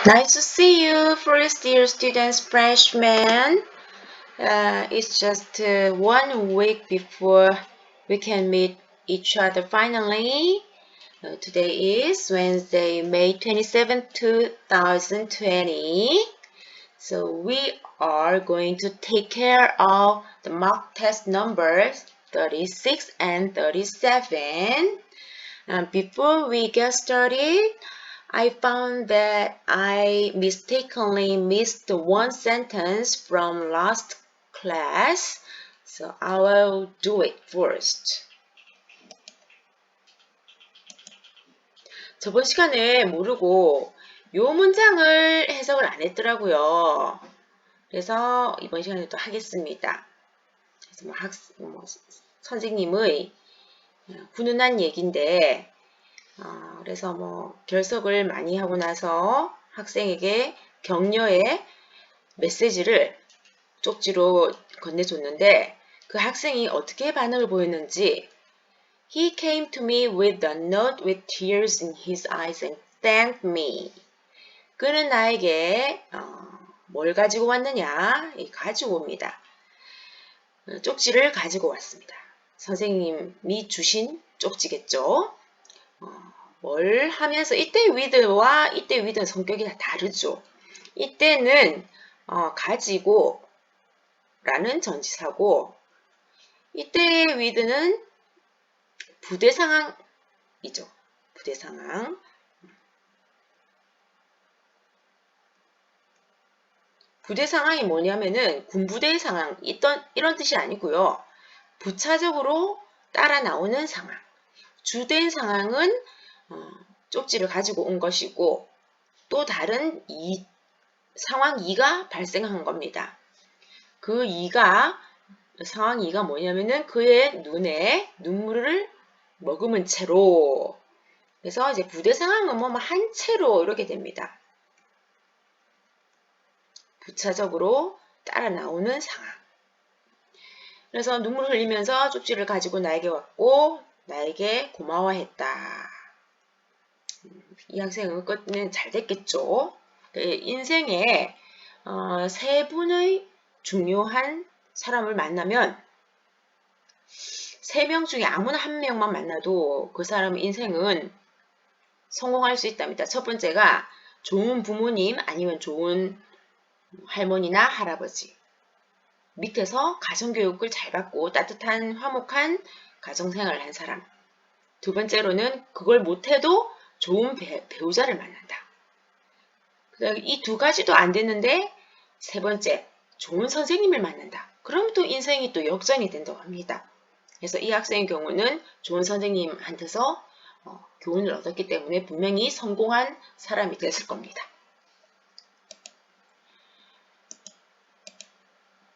Nice to see you, first year students, freshmen. It's just 1 week before we can meet each other finally. Today is Wednesday, May 27th, 2020. So we are going to take care of the mock test numbers 36 and 37. Before we get started, I found that I mistakenly missed one sentence from last class, so I will do it first. 저번 시간에 모르고 이 문장을 해석을 안 했더라고요. 그래서 이번 시간에 또 하겠습니다. 그래서 선생님의 훈훈한 얘기인데 그래서 결석을 많이 하고 나서 학생에게 격려의 메시지를 쪽지로 건네줬는데 그 학생이 어떻게 반응을 보였는지 He came to me with a note with tears in his eyes and thanked me. 그는 나에게 뭘 가지고 왔느냐? 가지고 옵니다. 쪽지를 가지고 왔습니다. 선생님이 주신 쪽지겠죠? 뭘 하면서 이때 with와 이때 with는 성격이 다 다르죠. 이때는 가지고 라는 전치사고 이때 with는 부대 상황이죠. 부대 상황. 부대 상황이 뭐냐면은 군부대의 상황 이런 뜻이 아니고요. 부차적으로 따라 나오는 상황. 주된 상황은 쪽지를 가지고 온 것이고 또 다른 상황 2가 발생한 겁니다. 그 상황 2가 뭐냐면은 그의 눈에 눈물을 머금은 채로 그래서 이제 부대 상황은 한 채로 이렇게 됩니다. 부차적으로 따라 나오는 상황. 그래서 눈물을 흘리면서 쪽지를 가지고 나에게 왔고 나에게 고마워했다. 이 학생은 끝은 잘 됐겠죠. 인생에 세 분의 중요한 사람을 만나면 3명 중에 아무나 한 명만 만나도 그 사람의 인생은 성공할 수 있답니다. 첫 번째가 좋은 부모님 아니면 좋은 할머니나 할아버지. 밑에서 가정교육을 잘 받고 따뜻한 화목한 가정생활을 한 사람. 두 번째로는 그걸 못해도 좋은 배우자를 만난다. 이 2가지도 안 됐는데 세 번째, 좋은 선생님을 만난다. 그럼 또 인생이 또 역전이 된다고 합니다. 그래서 이 학생의 경우는 좋은 선생님한테서 교훈을 얻었기 때문에 분명히 성공한 사람이 됐을 겁니다.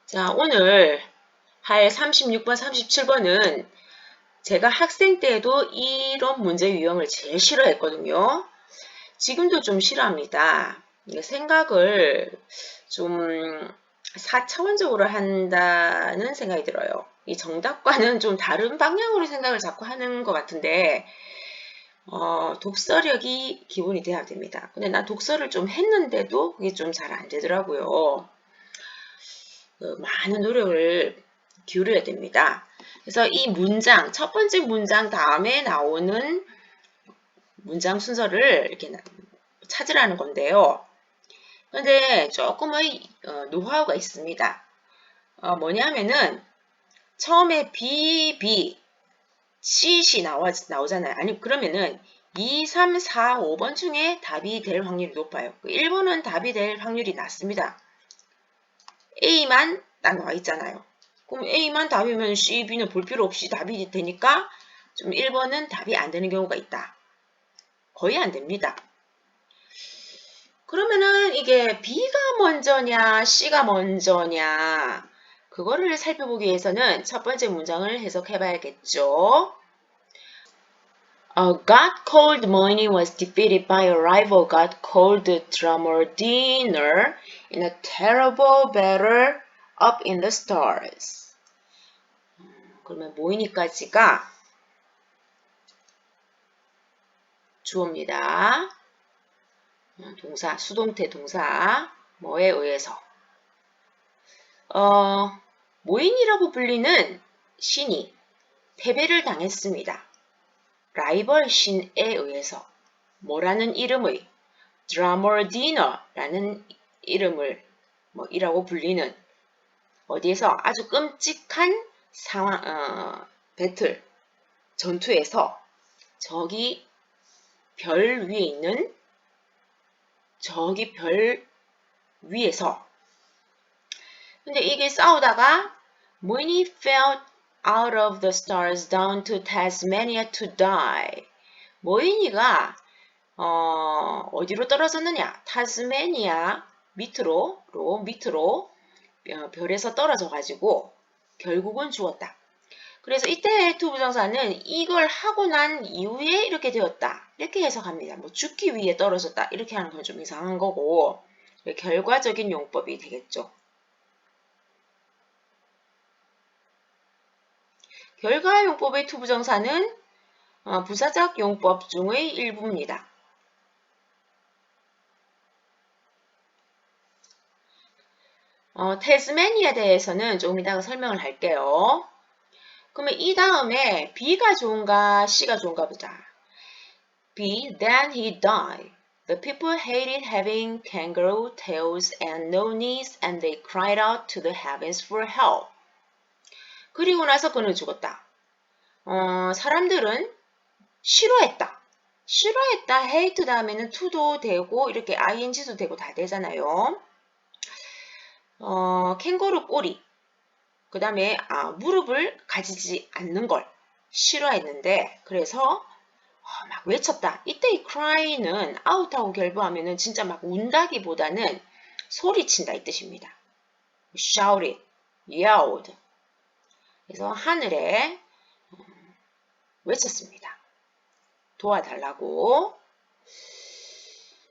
자, 오늘 할 36번, 37번은 제가 학생 때에도 이런 문제 유형을 제일 싫어했거든요. 지금도 좀 싫어합니다. 생각을 좀 4차원적으로 한다는 생각이 들어요. 이 정답과는 좀 다른 방향으로 생각을 자꾸 하는 것 같은데 독서력이 기본이 돼야 됩니다. 근데 난 독서를 좀 했는데도 그게 좀 잘 안 되더라고요. 많은 노력을 기울여야 됩니다. 그래서 이 문장, 첫 번째 문장 다음에 나오는 문장 순서를 이렇게 찾으라는 건데요. 근데 조금의 노하우가 있습니다. 뭐냐면은 처음에 B, C이 나오잖아요. 아니 그러면은 2, 3, 4, 5번 중에 답이 될 확률이 높아요. 1번은 답이 될 확률이 낮습니다. A만 딱 나와 있잖아요. 그럼 A만 답이면 C, B는 볼 필요 없이 답이 되니까 좀 1번은 답이 안 되는 경우가 있다. 거의 안 됩니다. 그러면은 이게 B가 먼저냐, C가 먼저냐, 그거를 살펴보기 위해서는 첫 번째 문장을 해석해 봐야겠죠. A god called Moini was defeated by a rival god called Drummer Dinner in a terrible battle up in the stars. 그러면 모이니까지가 주어입니다. 동사, 수동태 동사 뭐에 의해서 모인이라고 불리는 신이 패배를 당했습니다. 라이벌 신에 의해서 뭐라는 이름의 드라머디너라는 이름을 이라고 불리는 어디에서 아주 끔찍한 상황, 배틀, 전투에서 저기 별 위에 있는 저기 별 위에서 근데 이게 싸우다가 Moini fell out of the stars down to Tasmania to die. 모이니가 어디로 떨어졌느냐? 타스메니아 밑으로 별에서 떨어져 가지고 결국은 죽었다. 그래서 이때 투부정사는 이걸 하고 난 이후에 이렇게 되었다. 이렇게 해석합니다. 뭐 죽기 위해 떨어졌다. 이렇게 하는 건 좀 이상한 거고 결과적인 용법이 되겠죠. 결과용법의 투부정사는 부사적 용법 중의 일부입니다. 태스메니아에 대해서는 조금 이따가 설명을 할게요. 그러면 이 다음에 B가 좋은가 C가 좋은가 보자. B. Then he died. The people hated having kangaroo tails and no knees and they cried out to the heavens for help. 그리고 나서 그는 죽었다. 사람들은 싫어했다. 싫어했다. hate 다음에는 to도 되고 이렇게 ing도 되고 다 되잖아요. 캥거루 꼬리. 그 다음에 무릎을 가지지 않는 걸 싫어했는데 그래서 막 외쳤다. 이때 이 cry는 out하고 결부하면은 진짜 막 운다기보다는 소리친다 이 뜻입니다. shouted, yelled. 그래서 하늘에 외쳤습니다. 도와달라고.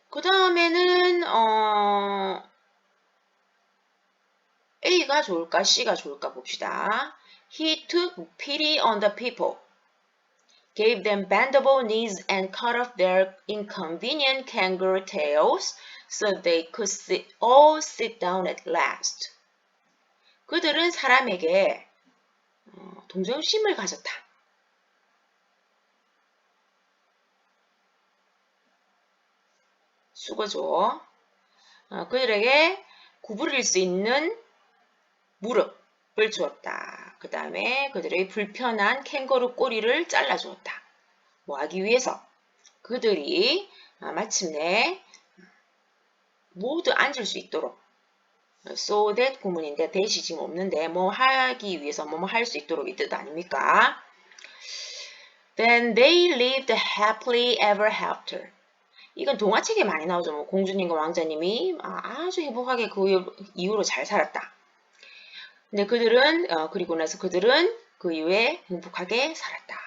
그 다음에는 A가 좋을까 C가 좋을까 봅시다. He took pity on the people, gave them bendable knees and cut off their inconvenient kangaroo tails so they could all sit down at last. 그들은 사람에게 동정심을 가졌다. 수고죠. 그들에게 구부릴 수 있는 무릎을 주었다. 그 다음에 그들의 불편한 캥거루 꼬리를 잘라주었다. 뭐 하기 위해서? 그들이 마침내 모두 앉을 수 있도록 so that 구문인데 that이 지금 없는데 뭐 하기 위해서 뭐 할 수 있도록 이 뜻 아닙니까? Then they lived happily ever after. 이건 동화책에 많이 나오죠. 뭐 공주님과 왕자님이 아주 행복하게 그 이후로 잘 살았다. 근데 그들은 그리고 나서 그들은 그 이후에 행복하게 살았다.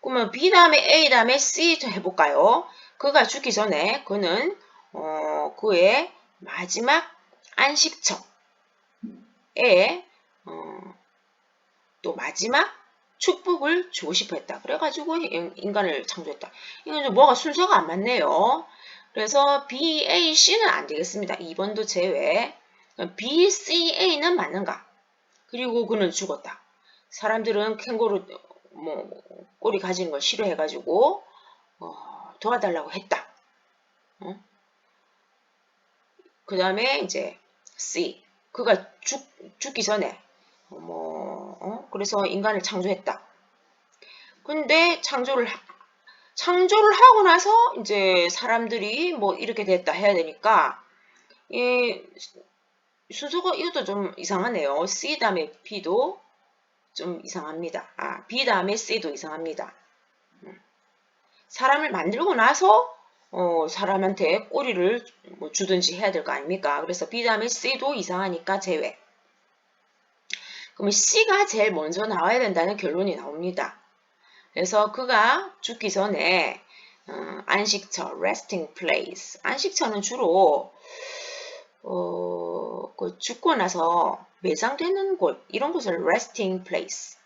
그러면 B 다음에 A 다음에 C 좀 해볼까요? 그가 죽기 전에 그는 그의 마지막 안식처에 또 마지막 축복을 주고 싶어 했다. 그래가지고 인간을 창조했다. 이건 좀 뭐가 순서가 안 맞네요. 그래서 B, A, C는 안 되겠습니다. 2번도 제외. B, C, A는 맞는가? 그리고 그는 죽었다. 사람들은 캥거루 꼬리 가지는 걸 싫어해가지고 도와달라고 했다. 그 다음에 이제 C, 그가 죽기 전에 그래서 인간을 창조했다. 근데 창조를 하고 나서 이제 사람들이 뭐 이렇게 됐다 해야 되니까 이 순서가 이것도 좀 이상하네요. C 다음에 B도 좀 이상합니다. B 다음에 C도 이상합니다. 사람을 만들고 나서 사람한테 꼬리를 뭐 주든지 해야 될 거 아닙니까? 그래서 B 다음에 C도 이상하니까 제외. 그러면 C가 제일 먼저 나와야 된다는 결론이 나옵니다. 그래서 그가 죽기 전에 안식처, resting place. 안식처는 주로 그 죽고 나서 매장되는 곳, 이런 곳을 resting place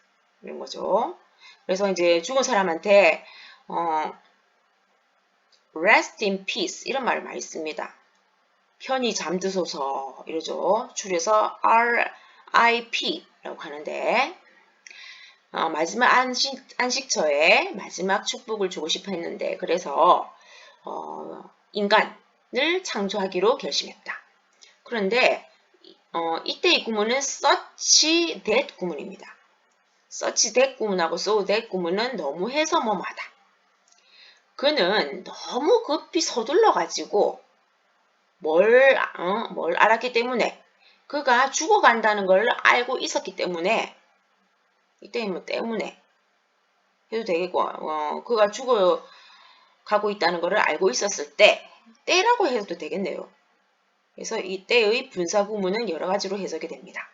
이런 거죠. 그래서 이제 죽은 사람한테 rest in peace 이런 말을 많이 씁니다. 편히 잠드소서 이러죠. 줄여서 RIP라고 하는데 마지막 안식처에 마지막 축복을 주고 싶어 했는데 그래서 인간을 창조하기로 결심했다. 그런데 이때의 구문은 such that 구문입니다. such that 구문하고 so that 구문은 너무 해서 뭐하다. 그는 너무 급히 서둘러가지고 뭘 알았기 때문에 그가 죽어간다는 걸 알고 있었기 때문에 이때 뭐 때문에 해도 되겠고 그가 죽어가고 있다는 것을 알고 있었을 때라고 해도 되겠네요. 그래서 이때의 분사 구문은 여러 가지로 해석이 됩니다.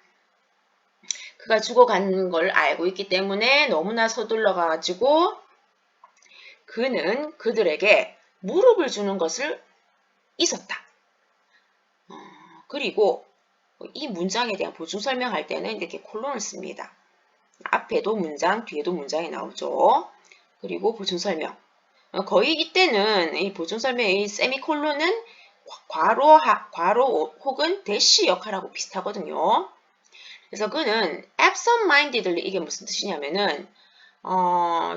그가 죽어가는 걸 알고 있기 때문에 너무나 서둘러가지고 그는 그들에게 무릎을 주는 것을 있었다. 그리고 이 문장에 대한 보충 설명할 때는 이렇게 콜론을 씁니다. 앞에도 문장, 뒤에도 문장이 나오죠. 그리고 보충 설명. 거의 이때는 이 보충 설명의 세미콜론은 괄호 혹은 대시 역할하고 비슷하거든요. 그래서 그는 absent-mindedly 이게 무슨 뜻이냐면은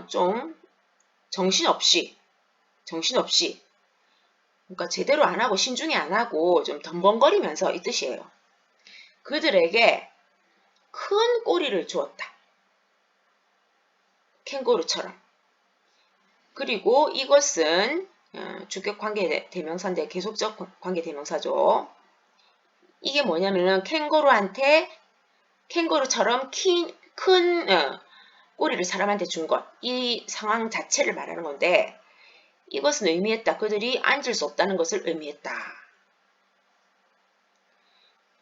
좀 정신없이 그러니까 제대로 안 하고 신중히 안 하고 좀 덤벙거리면서 이 뜻이에요. 그들에게 큰 꼬리를 주었다. 캥거루처럼. 그리고 이것은 주격 관계 대명사인데 계속적 관계 대명사죠. 이게 뭐냐면은 캥거루처럼 큰 꼬리를 사람한테 준 것. 이 상황 자체를 말하는 건데 이것은 의미했다. 그들이 앉을 수 없다는 것을 의미했다.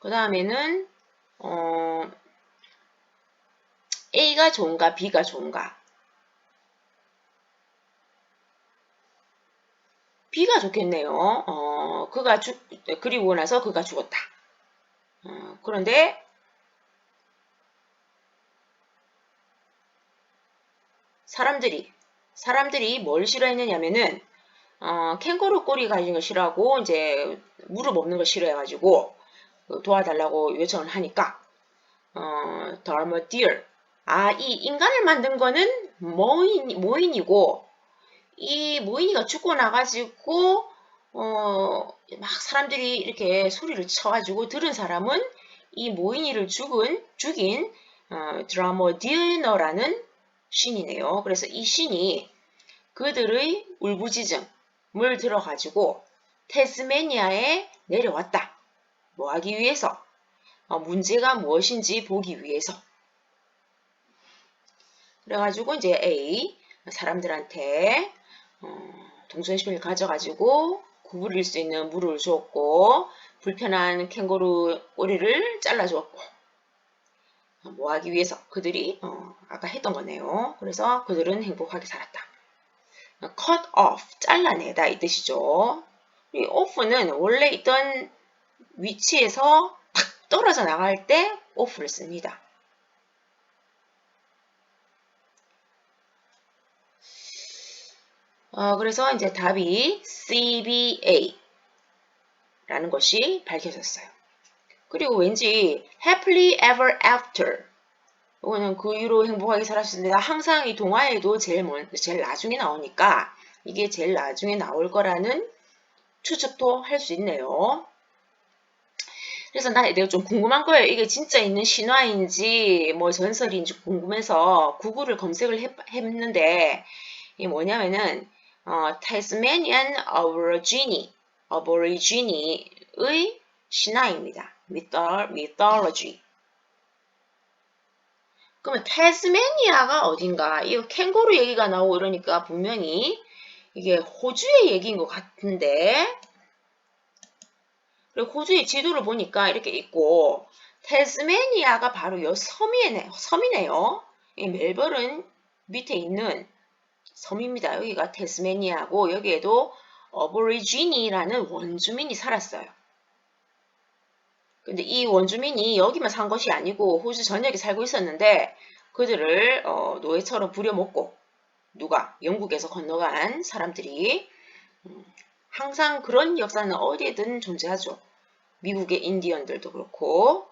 그 다음에는 A가 좋은가 B가 좋은가. B가 좋겠네요. 그리고 나서 그가 죽었다. 그런데 사람들이 뭘 싫어했느냐면은 캥거루 꼬리 가진 거 싫어하고 이제 무릎 없는 거 싫어해가지고 도와달라고 요청을 하니까 드라마디얼 이 인간을 만든 거는 모인이고 이 모인이가 죽고 나가지고 막 사람들이 이렇게 소리를 쳐가지고 들은 사람은 이 모인이를 죽인 드라마디너라는 신이네요. 그래서 이 신이 그들의 울부짖음을 들어가지고 태스메니아에 내려왔다. 뭐 하기 위해서? 문제가 무엇인지 보기 위해서. 그래가지고 이제 A 사람들한테 동정심을 가져가지고 구부릴 수 있는 물을 주었고 불편한 캥거루 꼬리를 잘라주었고 뭐 하기 위해서? 그들이 아까 했던 거네요. 그래서 그들은 행복하게 살았다. cut off, 잘라내다 이 뜻이죠. 이 off는 원래 있던 위치에서 탁 떨어져 나갈 때 off를 씁니다. 그래서 이제 답이 CBA라는 것이 밝혀졌어요. 그리고 왠지 happily ever after 이거는 그 이후로 행복하게 살았습니다. 항상 이 동화에도 제일 나중에 나오니까 이게 제일 나중에 나올 거라는 추측도 할 수 있네요. 그래서 내가 좀 궁금한 거예요. 이게 진짜 있는 신화인지 뭐 전설인지 궁금해서 구글을 검색을 했는데 이게 뭐냐면은 Tasmanian Aborigine의 신화입니다. mythology. 그러면 태스메니아가 어딘가? 이 캥거루 얘기가 나오고 이러니까 분명히 이게 호주의 얘기인 것 같은데 그리고 호주의 지도를 보니까 이렇게 있고 태스메니아가 바로 요 섬이네요. 이 멜버른 밑에 있는 섬입니다. 여기가 태스메니아고 여기에도 어보리지니라는 원주민이 살았어요. 근데 이 원주민이 여기만 산 것이 아니고 호주 전역에 살고 있었는데 그들을 노예처럼 부려먹고 누가? 영국에서 건너간 사람들이 항상 그런 역사는 어디에든 존재하죠. 미국의 인디언들도 그렇고,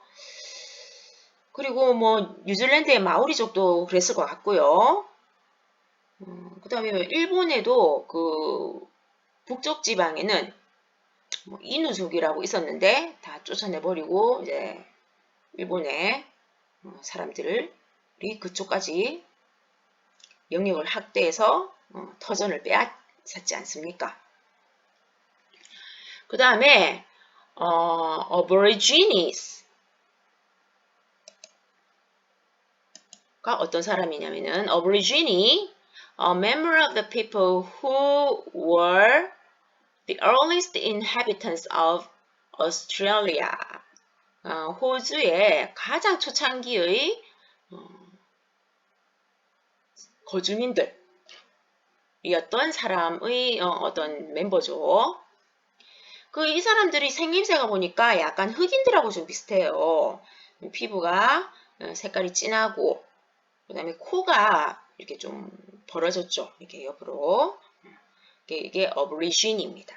그리고 뭐 뉴질랜드의 마오리족도 그랬을 것 같고요. 그 다음에 일본에도 그 북쪽 지방에는 뭐 이누족이라고 있었는데 다 쫓아내버리고 이제 일본의 사람들이 그쪽까지 영역을 확대해서 터전을 빼앗았지 않습니까? 그 다음에 Aborigines 가 어떤 사람이냐면은 Aborigine, a member of the people who were the earliest inhabitants of Australia. 호주의 가장 초창기의 거주민들이었던 사람의 어떤 멤버죠. 이 사람들이 생김새가 보니까 약간 흑인들하고 좀 비슷해요. 피부가 색깔이 진하고, 그 다음에 코가 이렇게 좀 벌어졌죠. 이렇게 옆으로. 이게 어브리지니입니다.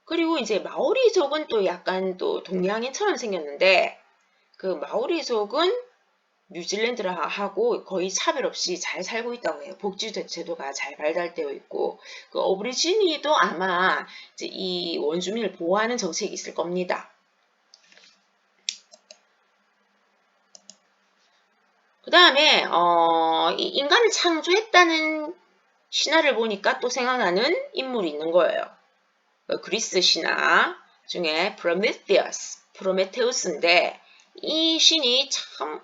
그리고 이제 마오리족은 또 약간 또 동양인처럼 생겼는데, 그 마오리족은 뉴질랜드하고 거의 차별 없이 잘 살고 있다고 해요. 복지 제도가 잘 발달되어 있고, 그 어브리지니도 아마 이제 이 원주민을 보호하는 정책이 있을 겁니다. 그 다음에 이 인간을 창조했다는 신화를 보니까 또 생각나는 인물이 있는 거예요. 그리스 신화 중에 프로메테우스인데 이 신이 참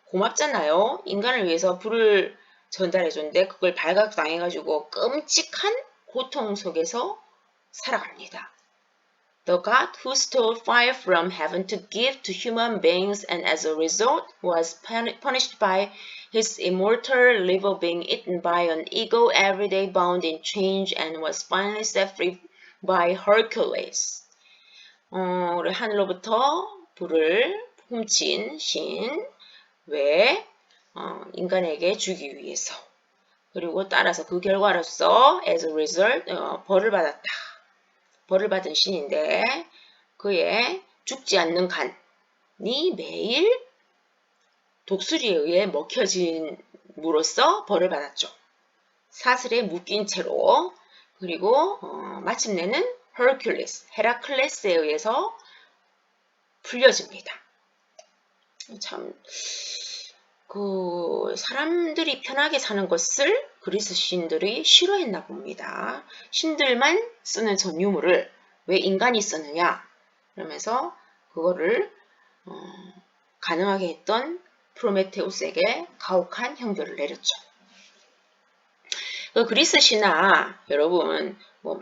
고맙잖아요. 인간을 위해서 불을 전달해줬는데 그걸 발각당해가지고 끔찍한 고통 속에서 살아갑니다. The god who stole fire from heaven to give to human beings and as a result was punished by his immortal liver being eaten by an eagle every day bound in chains and was finally set free by Hercules. 하늘로부터 불을 훔친 신, 왜 인간에게 주기 위해서. 그리고 따라서 그 결과로서 as a result 벌을 받았다. 벌을 받은 신인데 그의 죽지 않는 간이 매일 독수리에 의해 먹혀짐으로써 벌을 받았죠. 사슬에 묶인 채로. 그리고 마침내는 헤라클레스에 의해서 풀려집니다. 참 사람들이 편하게 사는 것을 그리스 신들이 싫어했나 봅니다. 신들만 쓰는 전 유물을 왜 인간이 쓰느냐 그러면서 그거를 가능하게 했던 프로메테우스에게 가혹한 형벌을 내렸죠. 그리스 신화 여러분 뭐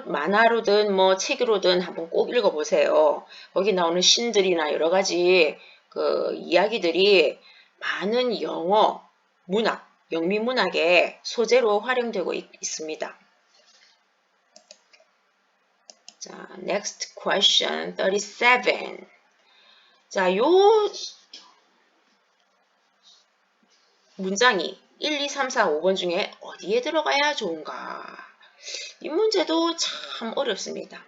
만화로든 뭐 책으로든 한번 꼭 읽어보세요. 거기 나오는 신들이나 여러 가지 그 이야기들이 많은 영어, 문학, 영미문학의 소재로 활용되고 있습니다. 자, next question 37. 자, 요 문장이 1, 2, 3, 4, 5번 중에 어디에 들어가야 좋은가? 이 문제도 참 어렵습니다.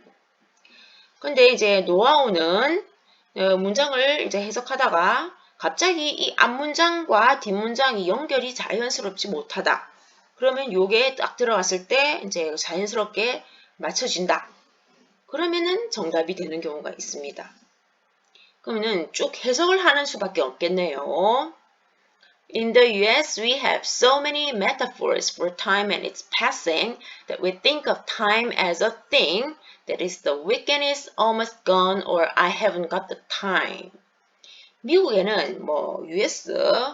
근데 이제 노아우는 문장을 이제 해석하다가 갑자기 이 앞문장과 뒷문장이 연결이 자연스럽지 못하다. 그러면 요게 딱 들어갔을 때 이제 자연스럽게 맞춰진다. 그러면은 정답이 되는 경우가 있습니다. 그러면은 쭉 해석을 하는 수밖에 없겠네요. In the US, we have so many metaphors for time and its passing that we think of time as a thing that is the weekend is almost gone or I haven't got the time. 미국에는 뭐 US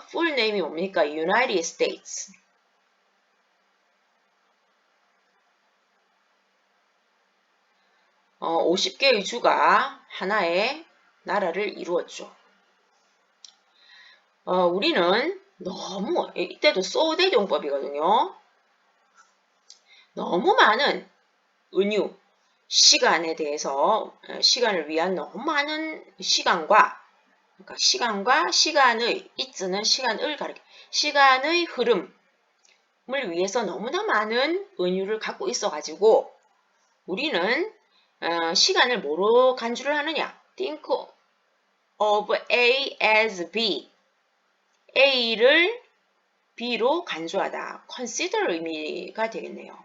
full name이 뭡니까? United States. 50개의 주가 하나의 나라를 이루었죠. 우리는 너무 이때도 소대용법이거든요. 너무 많은 은유, 시간에 대해서 시간을 위한 너무 많은 시간과 그러니까 시간과 시간의 it는 시간을 가리켜 시간의 흐름 위해서 너무나 많은 은유를 갖고 있어가지고 우리는 시간을 뭐로 간주를 하느냐? Think of A as B. A를 B로 간주하다. Consider 의미가 되겠네요.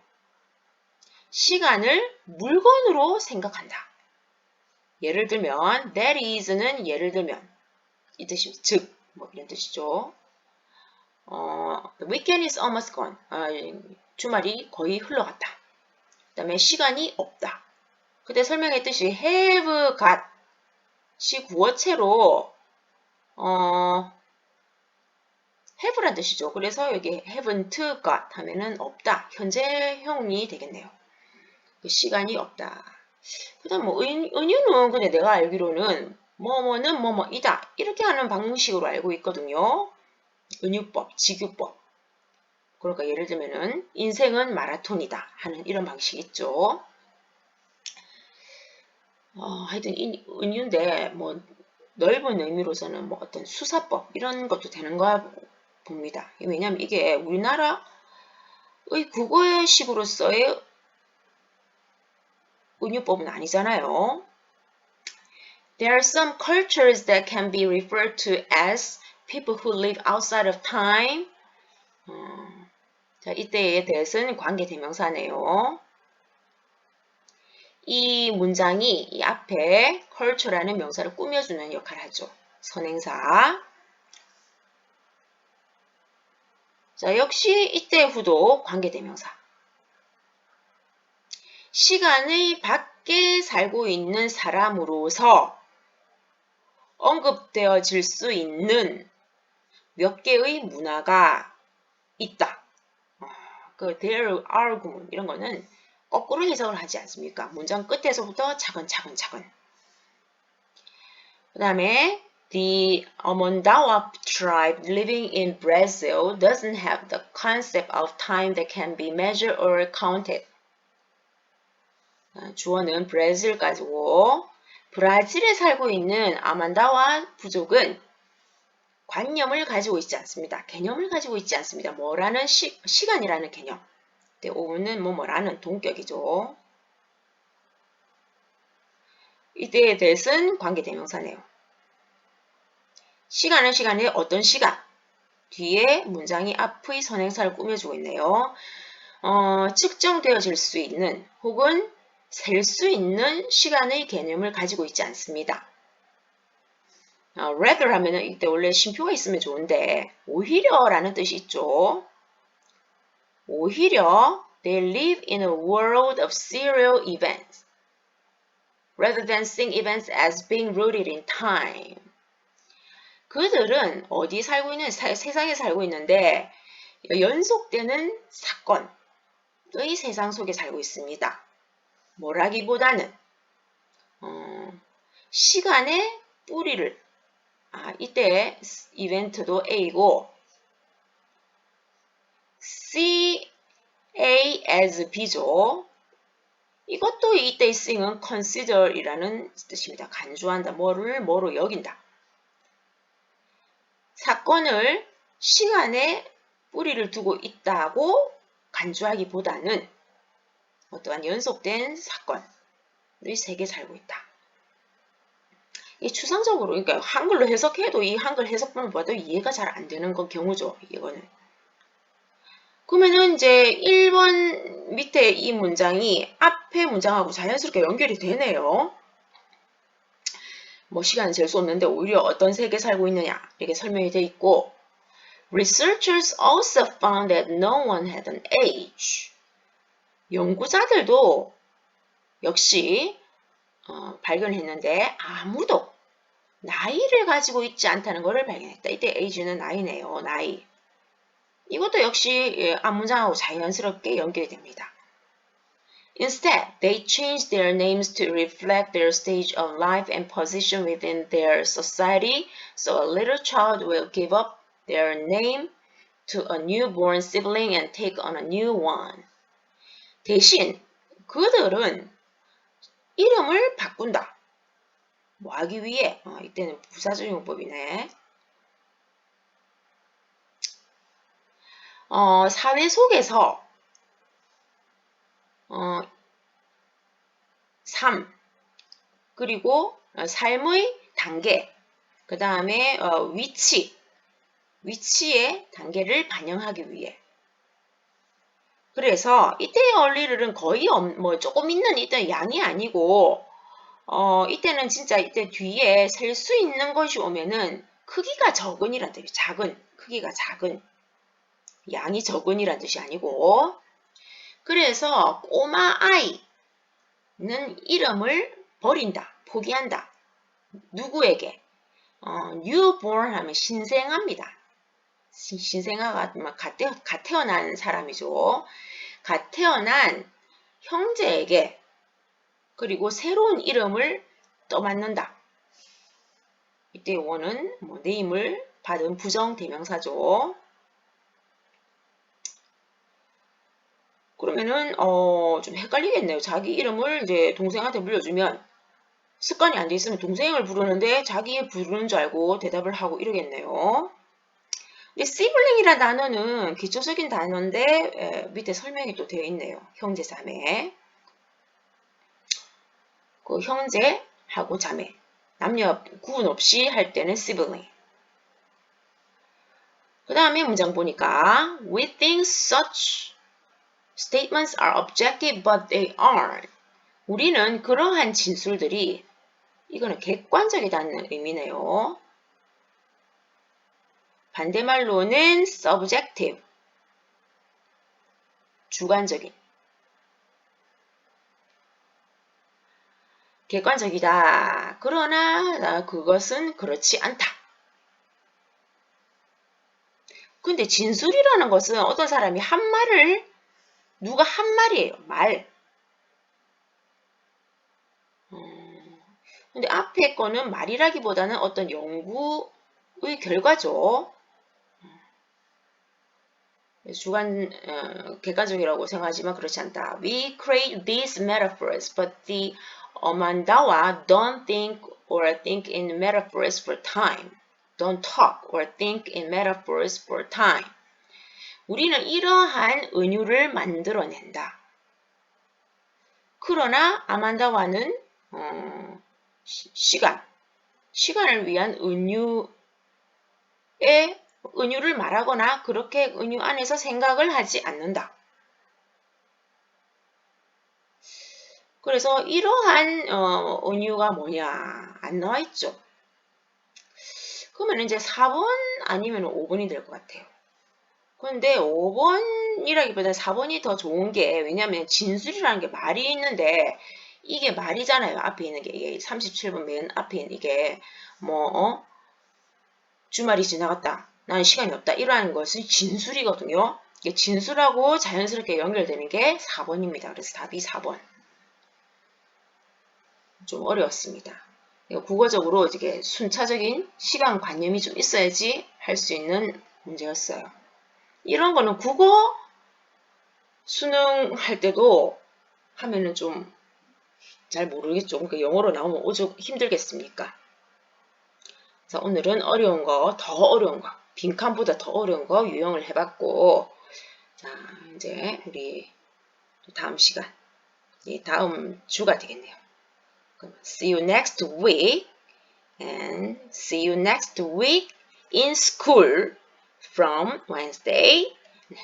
시간을 물건으로 생각한다. 예를 들면 that is는 예를 들면 이 뜻입니다. 즉, 뭐 이런 뜻이죠. The weekend is almost gone. 주말이 거의 흘러갔다. 그 다음에 시간이 없다. 그때 설명했듯이 have got 시 구어체로 have란 뜻이죠. 그래서 여기 haven't got 하면은 없다. 현재형이 되겠네요. 그 시간이 없다. 그 다음 뭐 은유는 근데 내가 알기로는 뭐뭐는 뭐뭐이다. 이렇게 하는 방식으로 알고 있거든요. 은유법, 직유법. 그러니까 예를 들면은 인생은 마라톤이다 하는 이런 방식이 있죠. 하여튼 은유인데 뭐 넓은 의미로서는 뭐 어떤 수사법 이런 것도 되는가 봅니다. 왜냐하면 이게 우리나라의 국어식으로서의 은유법은 아니잖아요. There are some cultures that can be referred to as people who live outside of time. 자, 이때에 대해서는 관계대명사네요. 이 문장이 이 앞에 culture라는 명사를 꾸며주는 역할을 하죠. 선행사. 자, 역시 이때 후도 관계대명사. 시간의 밖에 살고 있는 사람으로서 언급되어질 수 있는 몇 개의 문화가 있다. 그 there are 구문 이런 거는 거꾸로 해석을 하지 않습니까? 문장 끝에서부터 차근차근. 그 다음에 the Amondawa tribe living in Brazil doesn't have the concept of time that can be measured or counted. 주어는 브라질 가지고 브라질에 살고 있는 아만다와 부족은 관념을 가지고 있지 않습니다. 개념을 가지고 있지 않습니다. 뭐라는 시간이라는 개념. 오는 뭐라는 동격이죠. 이때에 대해서는 관계대명사네요. 시간은 시간의 어떤 시간. 뒤에 문장이 앞의 선행사를 꾸며주고 있네요. 측정되어질 수 있는 혹은 셀 수 있는 시간의 개념을 가지고 있지 않습니다. rather 하면은 이때 원래 쉼표가 있으면 좋은데 오히려라는 뜻이 있죠. 오히려 they live in a world of serial events rather than seeing events as being rooted in time. 그들은 어디 살고 있는 세상에 살고 있는데 연속되는 사건의 세상 속에 살고 있습니다. 뭐라기보다는 시간의 뿌리를 이때 이벤트도 A고 C, A as B죠. 이것도 이때 쓰임은 consider이라는 뜻입니다. 간주한다. 뭐로 여긴다. 사건을 시간에 뿌리를 두고 있다고 간주하기보다는 어떠한 연속된 사건의 세계에 살고 있다. 이 추상적으로 그러니까 한글로 해석해도 이 한글 해석본을 봐도 이해가 잘 안 되는 경우죠. 이거는. 그러면은 이제 1번 밑에 이 문장이 앞에 문장하고 자연스럽게 연결이 되네요. 뭐 시간은 잴 수 없는데 오히려 어떤 세계에 살고 있느냐 이렇게 설명이 되어 있고 Researchers also found that no one had an age. 연구자들도 역시 발견했는데 아무도 나이를 가지고 있지 않다는 것을 발견했다. 이때 age는 나이네요. 나이. 이것도 역시 앞문장하고 자연스럽게 연결이 됩니다. Instead, they changed their names to reflect their stage of life and position within their society, so a little child will give up their name to a newborn sibling and take on a new one. 대신 그들은 이름을 바꾼다. 뭐 하기 위해? 이때는 부사적용법이네. 사회 속에서 삶, 그리고 삶의 단계, 그 다음에 위치의 단계를 반영하기 위해. 그래서 이때의 early는 거의 조금 있는 이때 양이 아니고 이때는 진짜 이때 뒤에 셀 수 있는 것이 오면은 크기가 적은이란 뜻이 작은, 크기가 작은, 양이 적은이란 뜻이 아니고. 그래서 꼬마 아이는 이름을 버린다, 포기한다. 누구에게? newborn 하면 신생아입니다. 신생아가 갓 태어난 사람이죠. 갓 태어난 형제에게 그리고 새로운 이름을 떠맡는다. 이때 원은 네임을 받은 부정대명사죠. 그러면은 좀 헷갈리겠네요. 자기 이름을 이제 동생한테 물려주면 습관이 안 돼 있으면 동생을 부르는데 자기 부르는 줄 알고 대답을 하고 이러겠네요. 근데 sibling이라는 단어는 기초적인 단어인데 밑에 설명이 또 되어 있네요. 형제 자매. 그 형제하고 자매. 남녀 구분 없이 할 때는 sibling. 그 다음에 문장 보니까 We think such statements are objective but they aren't. 우리는 그러한 진술들이 이거는 객관적이라는 의미네요. 반대말로는 subjective, 주관적인. 객관적이다. 그러나 그것은 그렇지 않다. 근데 진술이라는 것은 어떤 사람이 한 말을 누가 한 말이에요. 말. 근데 앞에 거는 말이라기보다는 어떤 연구의 결과죠. 객관적이라고 생각하지만 그렇지 않다. We create these metaphors, but the Mandawa don't think or think in metaphors for time. Don't talk or think in metaphors for time. 우리는 이러한 은유를 만들어낸다. 그러나 아만다와는 시간을 위한 은유를 말하거나 그렇게 은유 안에서 생각을 하지 않는다. 그래서 이러한 은유가 뭐냐 안 나와 있죠. 그러면 이제 4번 아니면 5번이 될 것 같아요. 근데 5번이라기보다 4번이 더 좋은 게 왜냐면 진술이라는 게 말이 있는데 이게 말이잖아요. 앞에 있는 게 이게 37번 맨 앞에 있는 이게 주말이 지나갔다. 나는 시간이 없다. 이러한 것은 진술이거든요. 이게 진술하고 자연스럽게 연결되는 게 4번입니다. 그래서 답이 4번. 좀 어려웠습니다. 국어적으로 이게 순차적인 시간관념이 좀 있어야지 할 수 있는 문제였어요. 이런 거는 국어 수능할 때도 하면은 좀 잘 모르겠죠. 그러니까 영어로 나오면 오죽 힘들겠습니까? 그래서 오늘은 어려운 거, 더 어려운 거, 빈칸보다 더 어려운 거 유형을 해봤고, 자, 이제 우리 다음 시간, 다음 주가 되겠네요. See you next week, and see you next week in school from Wednesday.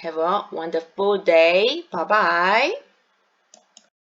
Have a wonderful day. Bye bye.